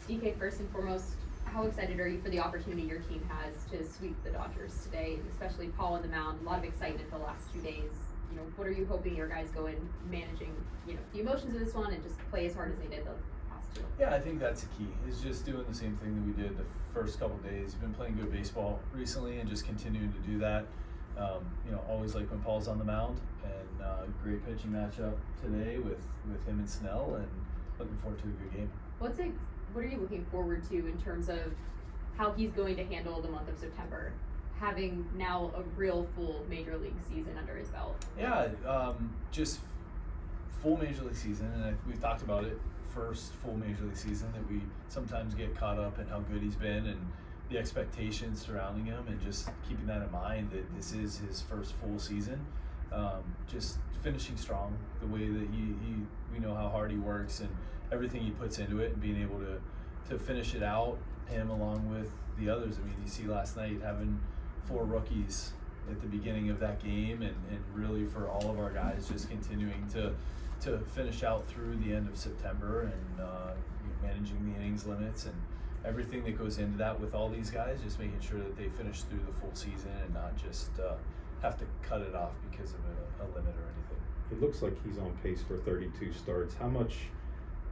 DK, first and foremost, how excited are you for the opportunity your team has to sweep the Dodgers today, and especially Paul on the mound? A lot of excitement the last 2 days. What are you hoping your guys go in managing, the emotions of this one and just play as hard as they did the past 2? Yeah, I think that's the key, is just doing the same thing that we did the first couple days. Been playing good baseball recently and just continuing to do that. Always like when Paul's on the mound, and great pitching matchup today with him and Snell, and looking forward to a good game. What are you looking forward to in terms of how he's going to handle the month of September, having now a real full Major League season under his belt? Yeah, just full Major League season, and we've talked about it, first full Major League season, that we sometimes get caught up in how good he's been and the expectations surrounding him, and just keeping that in mind that this is his first full season. Just finishing strong, the way that we know how hard he works and everything he puts into it, and being able to finish it out, him along with the others. I mean, you see last night having 4 rookies at the beginning of that game, and really for all of our guys just continuing to finish out through the end of September, and managing the innings limits and everything that goes into that with all these guys, just making sure that they finish through the full season and not just have to cut it off because of a limit or anything. It looks like he's on pace for 32 starts. How much,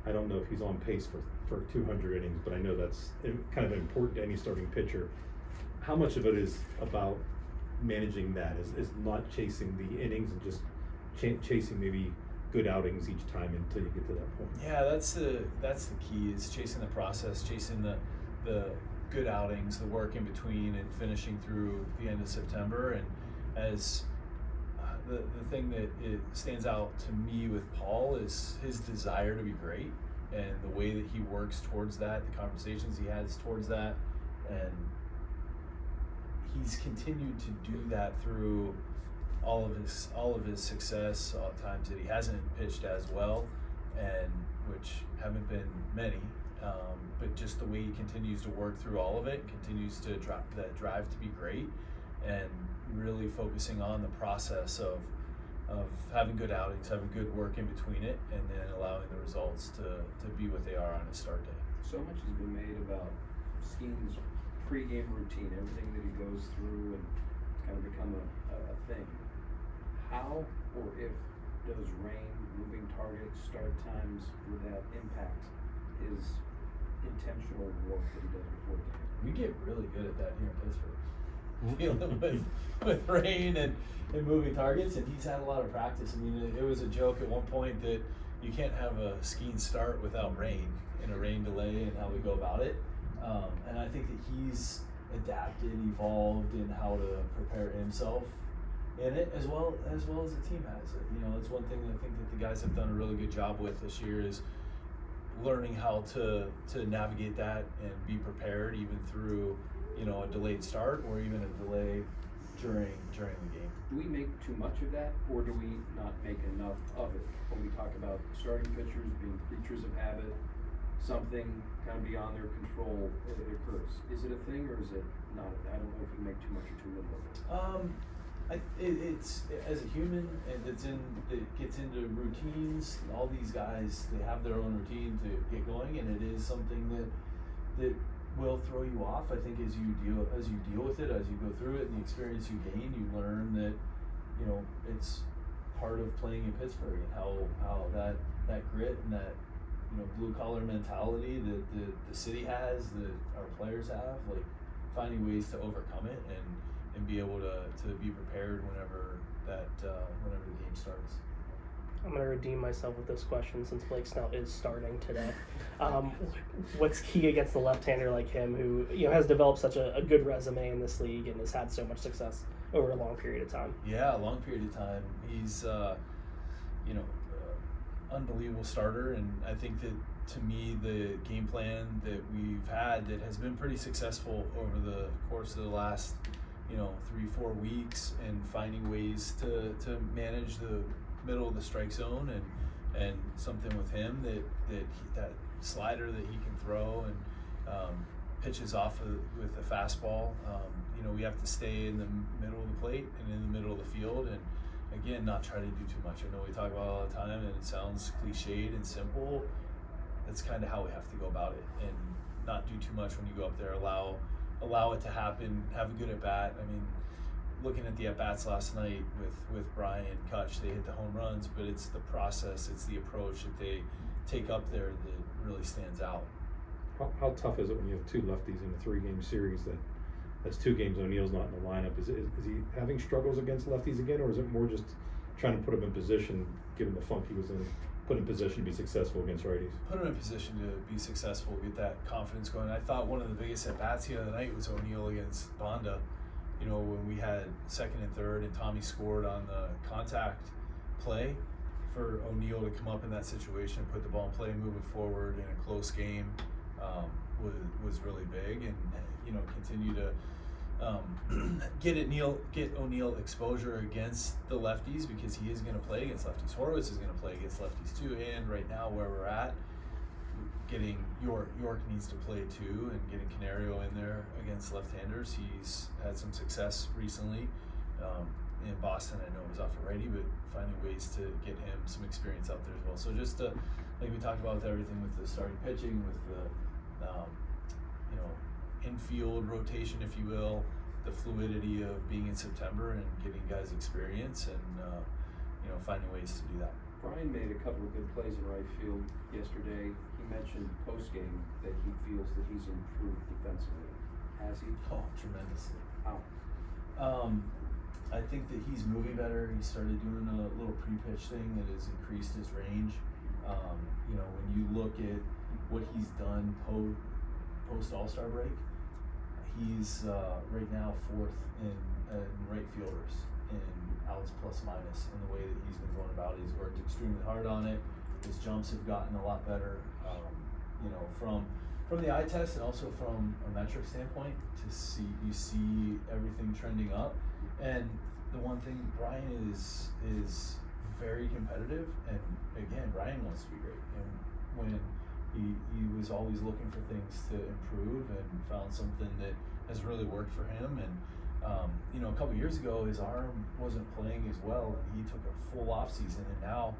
I don't know if he's on pace for 200 innings, but I know that's kind of important to any starting pitcher. How much of it is about managing that, is not chasing the innings and just chasing maybe good outings each time until you get to that point? Yeah, that's the key, is chasing the process, chasing the good outings, the work in between, and finishing through the end of September. And as the thing that it stands out to me with Paul is his desire to be great, and the way that he works towards that, the conversations he has towards that, and he's continued to do that through all of his success, times that he hasn't pitched as well, and which haven't been many, but just the way he continues to work through all of it, continues to drive to be great, and really focusing on the process of having good outings, having good work in between it, and then allowing the results to be what they are on his start day. So much has been made about Skenes' pregame routine, everything that he goes through, and it's kind of become a thing. How or if does rain, moving targets, start times, would that impact his intentional work that he does before the game? We get really good at that here in Pittsburgh, dealing with rain and moving targets, and he's had a lot of practice. I mean, it was a joke at one point that you can't have a skiing start without rain, and a rain delay, and how we go about it. And I think that he's adapted, evolved in how to prepare himself in it, as well as the team has. It's one thing that I think that the guys have done a really good job with this year, is learning how to navigate that and be prepared, even through a delayed start or even a delay during the game. Do we make too much of that, or do we not make enough of it? When we talk about starting pitchers being creatures of habit, something kind of beyond their control, it occurs. Is it a thing, or is it not? I don't know if we make too much or too little of it. It's as a human, and it gets into routines. All these guys, they have their own routine to get going, and it is something that will throw you off. I think as you deal with it, as you go through it, and the experience you gain, you learn that it's part of playing in Pittsburgh, and how that grit and that blue collar mentality that the city has, that our players have, like finding ways to overcome it and be able to be prepared whenever the game starts. I'm going to redeem myself with this question, since Blake Snell is starting today. What's key against the left-hander like him, who has developed such a good resume in this league and has had so much success over a long period of time? Yeah, a long period of time. He's unbelievable starter, and I think that, to me, the game plan that we've had that has been pretty successful over the course of the last 3-4 weeks, and finding ways to manage the middle of the strike zone, and something with him that slider that he can throw, and pitches off with a fastball. We have to stay in the middle of the plate and in the middle of the field, and again, not try to do too much. I know we talk about it all the time, and it sounds cliched and simple. That's kind of how we have to go about it, and not do too much when you go up there. Allow it to happen. Have a good at bat. I mean, looking at the at bats last night with Brian Kutch, they hit the home runs, but it's the process, it's the approach that they take up there that really stands out. How tough is it when you have two lefties in a 3-game series that's 2 games O'Neal's not in the lineup? Is he having struggles against lefties again, or is it more just trying to put him in position, given the funk he was in, put in position to be successful against righties? Put him in position to be successful, get that confidence going. I thought one of the biggest at-bats the other night was O'Neal against Bonda. You know, when we had 2nd and 3rd and Tommy scored on the contact play, for O'Neal to come up in that situation, put the ball in play, moving forward in a close game, was really big, and you know, continue to get O'Neal exposure against the lefties, because he is going to play against lefties. Horowitz is going to play against lefties too, and right now where we're at, getting York needs to play too, and getting Canario in there against left-handers. He's had some success recently. In Boston, I know it was off a righty, but finding ways to get him some experience out there as well. So just like we talked about with everything, with the starting pitching, with the you know, infield rotation, if you will, the fluidity of being in September and getting guys experience, and you know, finding ways to do that. Brian made a couple of good plays in right field yesterday. He mentioned post-game that he feels that he's improved defensively. Has he? Oh, tremendously. How? I think that he's moving better. He started doing a little pre-pitch thing that has increased his range. You know, when you look at what he's done post All-Star break, he's right now 4th in right fielders in outs plus minus, in the way that he's been going about it. He's worked extremely hard on it. His jumps have gotten a lot better. You know, from the eye test, and also from a metric standpoint, you see everything trending up. And the one thing, Brian is very competitive, and again, Brian wants to be great. And when he was always looking for things to improve, and found something that has really worked for him. And you know, a couple years ago, his arm wasn't playing as well, and he took a full off season, and now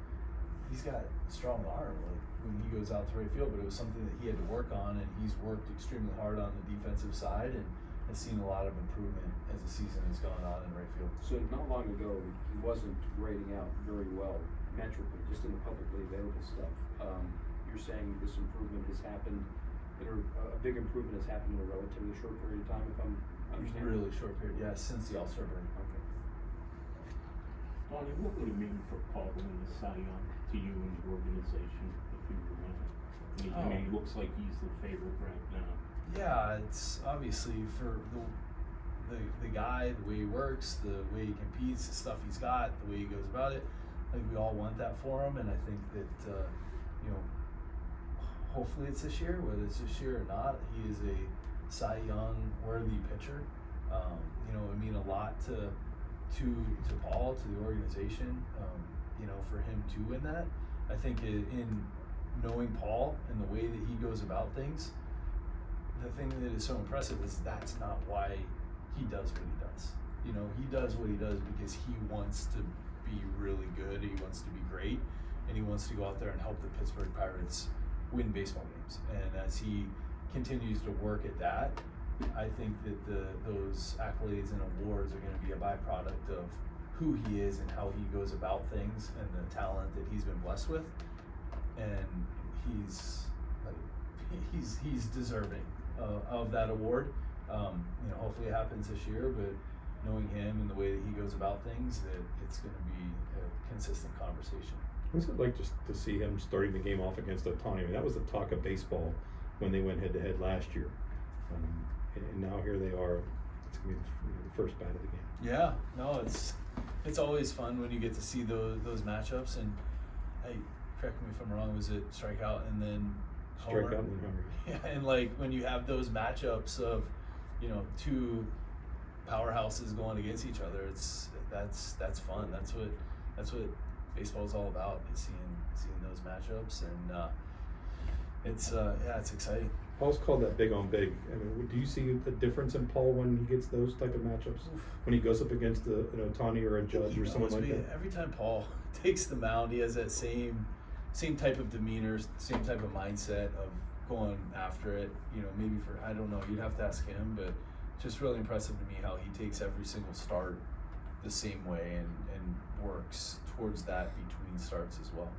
he's got a strong arm, like when he goes out to right field. But it was something that he had to work on, and he's worked extremely hard on the defensive side, and has seen a lot of improvement as the season has gone on in right field. So not long ago, he wasn't grading out very well metrically, just in the publicly available stuff. You're saying this improvement has happened, a big improvement has happened in a relatively short period of time, if I'm understanding? Really short period, yeah, since the All-Star break. Okay. Donnie, what would it mean for Paul to win the Cy Young to you and the organization if he were winning? I mean, he looks like he's the favorite right now. Yeah, it's obviously for the guy, the way he works, the way he competes, the stuff he's got, the way he goes about it. I think we all want that for him, and I think that you know, hopefully it's this year. Whether it's this year or not, he is a Cy Young worthy pitcher. You know, it mean a lot to Paul, to the organization. You know, for him to win that, I think in knowing Paul and the way that he goes about things, the thing that is so impressive is that's not why he does what he does. You know, he does what he does because he wants to be really good, he wants to be great, and he wants to go out there and help the Pittsburgh Pirates win baseball games. And as he continues to work at that, I think that those accolades and awards are going to be a byproduct of who he is and how he goes about things, and the talent that he's been blessed with. And he's deserving of that award. You know, hopefully it happens this year, but knowing him and the way that he goes about things, that it's going to be a consistent conversation. What's it like just to see him starting the game off against Ohtani? I mean, that was the talk of baseball when they went head-to-head last year. And now here they are. It's going to be the first bat of the game. Yeah, no, it's always fun when you get to see those matchups. And hey, correct me if I'm wrong, was it strikeout and then homer? Strikeout and then homer. Yeah, and like when you have those matchups of, you know, two powerhouses going against each other, that's fun. That's what baseball is all about, is seeing those matchups, and it's exciting. Paul's called that big on big. I mean, do you see a difference in Paul when he gets those type of matchups? When he goes up against an Ohtani or a Judge or someone like that? Every time Paul takes the mound, he has that same type of demeanor, same type of mindset of going after it. You know, maybe for, I don't know, you'd have to ask him, but just really impressive to me how he takes every single start the same way and works towards that between starts as well.